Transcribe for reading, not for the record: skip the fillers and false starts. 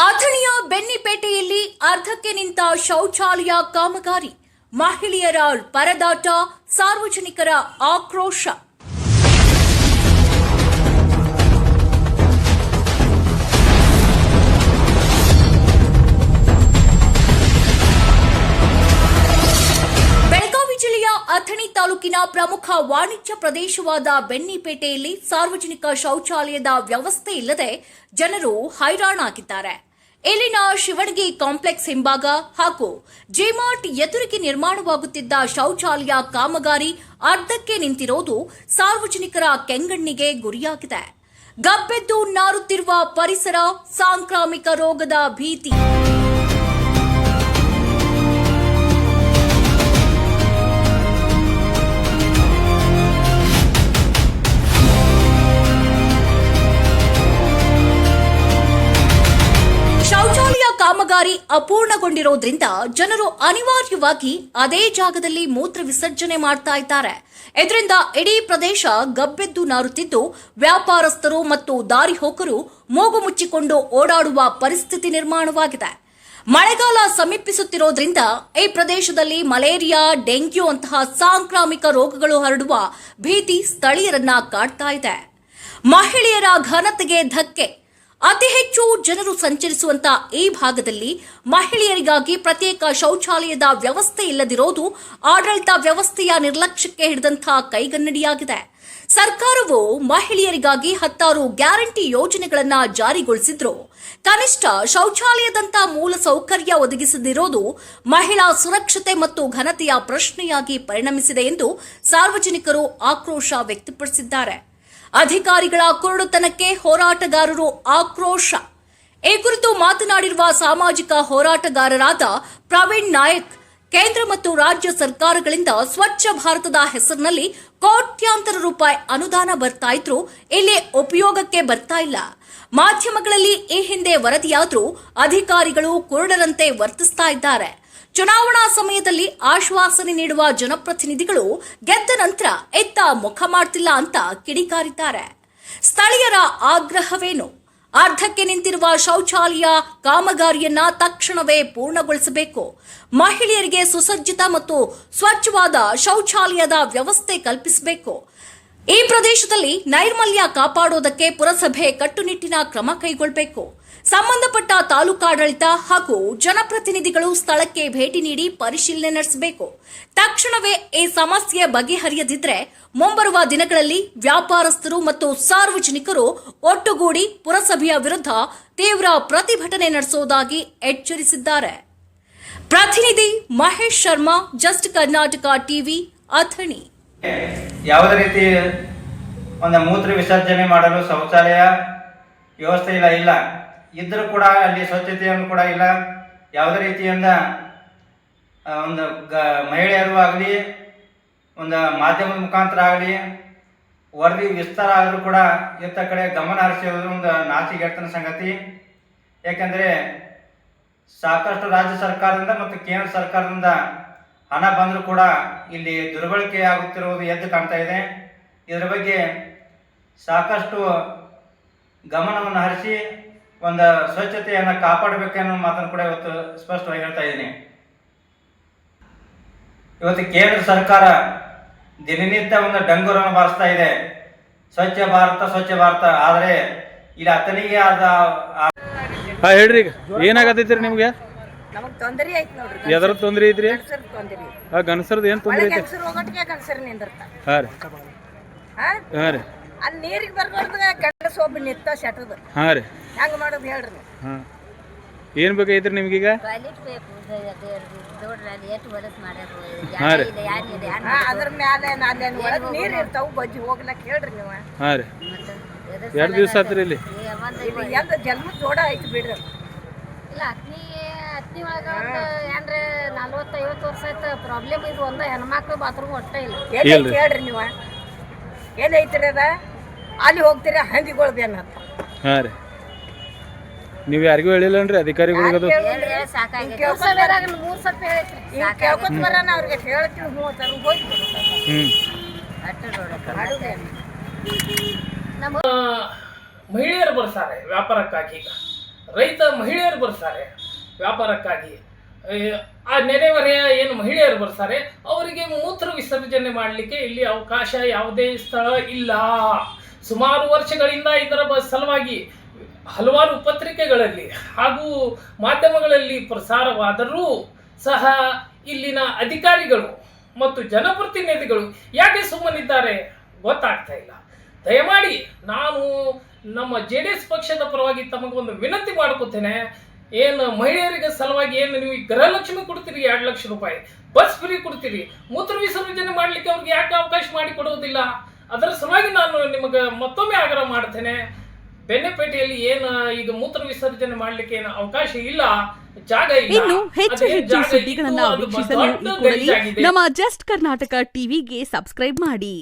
ಅಥಣಿಯ ಬೆನ್ನಿಪೇಟೆಯಲ್ಲಿ ಅರ್ಧಕ್ಕೆ ನಿಂತ ಶೌಚಾಲಯ ಕಾಮಗಾರಿ, ಮಹಿಳೆಯರ ಪರದಾಟ, ಸಾರ್ವಜನಿಕರ ಆಕ್ರೋಶ. ಬೆಳಗಾವಿ ಜಿಲ್ಲೆಯ ಅಥಣಿ ತಾಲೂಕಿನ ಪ್ರಮುಖ ವಾಣಿಜ್ಯ ಪ್ರದೇಶವಾದ ಬೆನ್ನಿಪೇಟೆಯಲ್ಲಿ ಸಾರ್ವಜನಿಕ ಶೌಚಾಲಯದ ವ್ಯವಸ್ಥೆ ಇಲ್ಲದೆ ಜನರು ಹೈರಾಣಾಗಿದ್ದಾರೆ. ಇಲ್ಲಿನ ಶಿವಣಗಿ ಕಾಂಪ್ಲೆಕ್ಸ್ ಹಿಂಭಾಗ ಹಾಗೂ ಜಿಮಾರ್ಟ್ ಎದುರಿಗೆ ನಿರ್ಮಾಣವಾಗುತ್ತಿದ್ದ ಶೌಚಾಲಯ ಕಾಮಗಾರಿ ಅರ್ಧಕ್ಕೆ ನಿಂತಿರೋದು ಸಾರ್ವಜನಿಕರ ಕೆಂಗಣ್ಣಿಗೆ ಗುರಿಯಾಗಿದೆ. ಗಬ್ಬೆದ್ದು ನಾರುತ್ತಿರುವ ಪರಿಸರ, ಸಾಂಕ್ರಾಮಿಕ ರೋಗದ ಭೀತಿ. ಕಾಮಗಾರಿ ಅಪೂರ್ಣಗೊಂಡಿರೋದ್ರಿಂದ ಜನರು ಅನಿವಾರ್ಯವಾಗಿ ಅದೇ ಜಾಗದಲ್ಲಿ ಮೂತ್ರ ವಿಸರ್ಜನೆ ಮಾಡ್ತಾ ಇದ್ದಾರೆ. ಇದರಿಂದ ಇಡೀ ಪ್ರದೇಶ ಗಬ್ಬೆದ್ದು ನಾರುತ್ತಿದ್ದು ವ್ಯಾಪಾರಸ್ಥರು ಮತ್ತು ದಾರಿ ಹೋಕರು ಮೂಗು ಮುಚ್ಚಿಕೊಂಡು ಓಡಾಡುವ ಪರಿಸ್ಥಿತಿ ನಿರ್ಮಾಣವಾಗಿದೆ. ಮಳೆಗಾಲ ಸಮೀಪಿಸುತ್ತಿರೋದ್ರಿಂದ ಈ ಪ್ರದೇಶದಲ್ಲಿ ಮಲೇರಿಯಾ, ಡೆಂಗ್ಯೂ ಅಂತಹ ಸಾಂಕ್ರಾಮಿಕ ರೋಗಗಳು ಹರಡುವ ಭೀತಿ ಸ್ಥಳೀಯರನ್ನ ಕಾಡ್ತಾ ಇದೆ. ಮಹಿಳೆಯರ ಘನತೆಗೆ ಧಕ್ಕೆ. ಅತಿ ಹೆಚ್ಚು ಜನರು ಸಂಚರಿಸುವಂತ ಈ ಭಾಗದಲ್ಲಿ ಮಹಿಳೆಯರಿಗಾಗಿ ಪ್ರತ್ಯೇಕ ಶೌಚಾಲಯದ ವ್ಯವಸ್ಥೆ ಇಲ್ಲದಿರೋದು ಆಡಳಿತ ವ್ಯವಸ್ಥೆಯ ನಿರ್ಲಕ್ಷ್ಯಕ್ಕೆ ಹಿಡಿದಂತಹ ಕೈಗನ್ನಡಿಯಾಗಿದೆ. ಸರ್ಕಾರವು ಮಹಿಳೆಯರಿಗಾಗಿ 10 ಗ್ಯಾರಂಟಿ ಯೋಜನೆಗಳನ್ನು ಜಾರಿಗೊಳಿಸಿದ್ರು ಕನಿಷ್ಠ ಶೌಚಾಲಯದಂತ ಮೂಲ ಸೌಕರ್ಯ ಒದಗಿಸದಿರೋದು ಮಹಿಳಾ ಸುರಕ್ಷತೆ ಮತ್ತು ಘನತೆಯ ಪ್ರಶ್ನೆಯಾಗಿ ಪರಿಣಮಿಸಿದೆ ಎಂದು ಸಾರ್ವಜನಿಕರು ಆಕ್ರೋಶ ವ್ಯಕ್ತಪಡಿಸಿದ್ದಾರೆ. ಅಧಿಕಾರಿಗಳ ಕುರುಡುತನಕ್ಕೆ ಹೋರಾಟಗಾರರು ಆಕ್ರೋಶ. ಈ ಕುರಿತು ಮಾತನಾಡಿರುವ ಸಾಮಾಜಿಕ ಹೋರಾಟಗಾರರಾದ ಪ್ರವೀಣ್ ನಾಯಕ್, ಕೇಂದ್ರ ಮತ್ತು ರಾಜ್ಯ ಸರ್ಕಾರಗಳಿಂದ ಸ್ವಚ್ಛ ಭಾರತದ ಹೆಸರಿನಲ್ಲಿ ಕೋಟ್ಯಾಂತರ ರೂಪಾಯಿ ಅನುದಾನ ಬರ್ತಾ ಇದ್ರು ಇಲ್ಲಿ ಉಪಯೋಗಕ್ಕೆ ಬರ್ತಾ ಇಲ್ಲ. ಮಾಧ್ಯಮಗಳಲ್ಲಿ ಈ ಹಿಂದೆ ವರದಿಯಾದ್ರೂ ಅಧಿಕಾರಿಗಳು ಕುರುಡರಂತೆ ವರ್ತಿಸ್ತಾ ಇದ್ದಾರೆ. ಚುನಾವಣಾ ಸಮಯದಲ್ಲಿ ಆಶ್ವಾಸನೆ ನೀಡುವ ಜನಪ್ರತಿನಿಧಿಗಳು ಗೆದ್ದ ನಂತರ ಎತ್ತ ಮುಖ ಮಾಡ್ತಿಲ್ಲ ಅಂತ ಕಿಡಿಕಾರಿದ್ದಾರೆ. ಸ್ಥಳೀಯರ ಆಗ್ರಹವೇನು? ಅರ್ಧಕ್ಕೆ ನಿಂತಿರುವ ಶೌಚಾಲಯ ಕಾಮಗಾರಿಯನ್ನ ತಕ್ಷಣವೇ ಪೂರ್ಣಗೊಳಿಸಬೇಕು. ಮಹಿಳೆಯರಿಗೆ ಸುಸಜ್ಜಿತ ಮತ್ತು ಸ್ವಚ್ಛವಾದ ಶೌಚಾಲಯದ ವ್ಯವಸ್ಥೆ ಕಲ್ಪಿಸಬೇಕು. ಈ ಪ್ರದೇಶದಲ್ಲಿ ನೈರ್ಮಲ್ಯ ಕಾಪಾಡೋದಕ್ಕೆ ಪುರಸಭೆ ಕಟ್ಟುನಿಟ್ಟಿನ ಕ್ರಮ ಕೈಗೊಳ್ಳಬೇಕು. ಸಂಬಂಧಪಟ್ಟ ತಾಲೂಕಾಡಳಿತ ಹಾಗೂ ಜನಪ್ರತಿನಿಧಿಗಳು ಸ್ಥಳಕ್ಕೆ ಭೇಟಿ ನೀಡಿ ಪರಿಶೀಲನೆ ನಡೆಸಬೇಕು. ತಕ್ಷಣವೇ ಈ ಸಮಸ್ಯೆ ಬಗೆಹರಿಯದಿದ್ದರೆ ಮುಂಬರುವ ದಿನಗಳಲ್ಲಿ ವ್ಯಾಪಾರಸ್ಥರು ಮತ್ತು ಸಾರ್ವಜನಿಕರು ಒಟ್ಟುಗೂಡಿ ಪುರಸಭೆಯ ವಿರುದ್ಧ ತೀವ್ರ ಪ್ರತಿಭಟನೆ ನಡೆಸುವುದಾಗಿ ಎಚ್ಚರಿಸಿದ್ದಾರೆ. ಪ್ರತಿನಿಧಿ ಮಹೇಶ್ ಶರ್ಮಾ, ಜಸ್ಟ್ ಕರ್ನಾಟಕ ಟಿವಿ, ಅಥಣಿ. ಯಾವುದೇ ರೀತಿ ಒಂದು ಮೂತ್ರ ವಿಸರ್ಜನೆ ಮಾಡಲು ಶೌಚಾಲಯ ವ್ಯವಸ್ಥೆ ಇಲ್ಲ ಇದ್ರೂ ಕೂಡ ಅಲ್ಲಿ ಸ್ವಚ್ಛತೆಯನ್ನು ಕೂಡ ಇಲ್ಲ. ಯಾವುದೇ ರೀತಿಯಿಂದ ಒಂದು ಮಹಿಳೆಯರು ಆಗಲಿ, ಒಂದು ಮಾಧ್ಯಮದ ಮುಖಾಂತರ ಆಗಲಿ ವರದಿ ವಿಸ್ತಾರ ಆದರೂ ಕೂಡ ಇತ್ತ ಕಡೆ ಗಮನ ಹರಿಸೋದು ಒಂದು ನಾಚಿಕೆಟ್ಟನ ಸಂಗತಿ. ಯಾಕೆಂದರೆ ಸಾಕಷ್ಟು ರಾಜ್ಯ ಸರ್ಕಾರದಿಂದ ಮತ್ತು ಕೇಂದ್ರ ಸರ್ಕಾರದಿಂದ ಹಣ ಬಂದರೂ ಕೂಡ ಇಲ್ಲಿ ದುರ್ಬಳಕೆ ಆಗುತ್ತಿರುವುದು ಎದ್ದು ಕಾಣ್ತಾ ಇದೆ. ಇದರ ಬಗ್ಗೆ ಸಾಕಷ್ಟು ಗಮನವನ್ನು ಹರಿಸಿ ಒಂದು ಸ್ವಚ್ಛತೆಯನ್ನು ಕಾಪಾಡಬೇಕೆನ್ನೋ ಮಾತನ್ನು ಕೂಡ ಇವತ್ತು ಸ್ಪಷ್ಟವಾಗಿ ಹೇಳ್ತಾ ಇದ್ದೀನಿ. ಇವತ್ತು ಕೇಂದ್ರ ಸರ್ಕಾರ ದಿನನಿತ್ಯ ಒಂದು ಡಂಗುರನ್ನು ಬಾರಿಸ್ತಾ ಇದೆ, ಸ್ವಚ್ಛ ಭಾರತ ಸ್ವಚ್ಛ ಭಾರತ. ಆದರೆ ಇಲ್ಲಿ ಅಥಣಿಗೆ ಆದ ಹೇಳ್ರಿ, ಏನಾಗತೈತ್ರಿ ನಿಮ್ಗೆ? ನಮಗೆ ತೊಂದರೆ ಐತಿ ನೋಡ್ರಿ. ಎದ್ರ ತೊಂದರೆ ಐತ್ರಿ? ಗಣಸರ್ದು ಏನು ತೊಂದರೆ ಐತಿ? ಹಾಂ ರೀ ಹಾಂ ರೀ ಅಲ್ಲಿ ನೀರಿಗೆ ಬರ್ಬಾರ್ದು, ಗಂಡಸ ಒಬ್ಬ ನಿತ್ತ ಶೆಟ್ಟದ. ಹಾಂ ರೀ, ಹೆಂಗೆ ಮಾಡೋದು ಹೇಳ್ರಿ? ಹಾಂ, ಏನು ಬೇಕಾಗೈತ್ರಿ ನಿಮ್ಗೀಗ? ಹಾಂ ರೀ, ಅದ್ರ ಮ್ಯಾಲೆ ನೀರು ಇರ್ತಾವ, ಬಜ್ಜಿ ಹೋಗ್ಲಕ್ಕ ಹೇಳ್ರಿ ನೀವು. ಹಾಂ ರೀ, 2 ದಿವಸ ಆತ್ರಿ ಇಲ್ಲಿ ಎಂತ ಜನ್ಮ ಜೋಡ ಐತಿ ಬಿಡ್ರಿ. ಇಲ್ಲ ಅತ್ನಿ ಒಳಗ ಏನ್ರ 40-50 ವರ್ಷ ಆಯ್ತು ಪ್ರಾಬ್ಲಮ್. ಇದು ಒಂದು ಹೆಣ್ಮಕ್ಳು ಬಾತ್ರೂಮ್ ಒಟ್ಟ ಇಲ್ಲ. ಹೇಳ್ರಿ ನೀವು, ಏನೈತ್ರಿ ಅದ? ಅಲ್ಲಿ ಹೋಗ್ತೀರಿ ಹಂದಿಗಳ್ದೇನ? ಹಾಂ ರೀ, ನೀವು ಯಾರಿಗೂ ಹೇಳಿಲ್ಲನ್ರಿ ಅಧಿಕಾರಿಗಳಿಗೆ? ಅದು ಕೇಳ್ಕೊತ ಬರೋಣ, ಅವ್ರಿಗೆ ಹೇಳ್ತೀವಿ. ಹೋಗಿ ಮಹಿಳೆಯರು ಬರ್ತಾರೆ ವ್ಯಾಪಾರಕ್ಕಾಗಿ. ಈಗ ರೈತ ಮಹಿಳೆಯರು ಬರ್ತಾರೆ ವ್ಯಾಪಾರಕ್ಕಾಗಿ, ಆ ನೆರೆಹೊರೆಯ ಏನು ಮಹಿಳೆಯರು ಬರ್ತಾರೆ ಅವರಿಗೆ ಮೂತ್ರ ವಿಸರ್ಜನೆ ಮಾಡಲಿಕ್ಕೆ ಇಲ್ಲಿ ಅವಕಾಶ ಯಾವುದೇ ಸ್ಥಳ ಇಲ್ಲ. ಸುಮಾರು ವರ್ಷಗಳಿಂದ ಇದರ ಸಲುವಾಗಿ ಹಲವಾರು ಪತ್ರಿಕೆಗಳಲ್ಲಿ ಹಾಗೂ ಮಾಧ್ಯಮಗಳಲ್ಲಿ ಪ್ರಸಾರವಾದರೂ ಸಹ ಇಲ್ಲಿನ ಅಧಿಕಾರಿಗಳು ಮತ್ತು ಜನಪ್ರತಿನಿಧಿಗಳು ಯಾಕೆ ಸುಮ್ಮನಿದ್ದಾರೆ ಗೊತ್ತಾಗ್ತಾ ಇಲ್ಲ. ದಯಮಾಡಿ ನಾನು ನಮ್ಮ JDS ಪಕ್ಷದ ಪರವಾಗಿ ತಮಗೊಂದು ವಿನಂತಿ ಮಾಡ್ಕೋತೇನೆ. ಏನು ಮಹಿಳೆಯರಿಗೆ ಸಲುವಾಗಿ ಏನು ನೀವು ಗೃಹಲಕ್ಷ್ಮಿ ಕೊಡ್ತೀರಿ 2 ಲಕ್ಷ ರೂಪಾಯಿ, ಬಸ್ ಫ್ರೀ ಕೊಡ್ತೀರಿ, ಮೂತ್ರ ವಿಸರ್ಜನೆ ಮಾಡಲಿಕ್ಕೆ ಅವ್ರಿಗೆ ಯಾಕೆ ಅವಕಾಶ ಮಾಡಿ ಕೊಡುವುದಿಲ್ಲ? ಅದರ ಸಲುವಾಗಿ ನಾನು ನಿಮಗೆ ಮತ್ತೊಮ್ಮೆ ಆಗ್ರಹ ಮಾಡ್ತೇನೆ. ಬೆಣ್ಣೆಪೇಟೆಯಲ್ಲಿ ಏನು ಈಗ ಮೂತ್ರ ವಿಸರ್ಜನೆ ಮಾಡಲಿಕ್ಕೆ ಏನು ಅವಕಾಶ ಇಲ್ಲ, ಜಾಗ ಇಲ್ಲ. ಇನ್ನು ಹೆಚ್ಚು ಸುದ್ದಿಗಳನ್ನ ವೀಕ್ಷಿಸಲು ಈ ಕೂಡಲೇ ನಮ್ಮ ಜಸ್ಟ್ ಕರ್ನಾಟಕ ಟಿವಿಗೆ ಸಬ್ಸ್ಕ್ರೈಬ್ ಮಾಡಿ.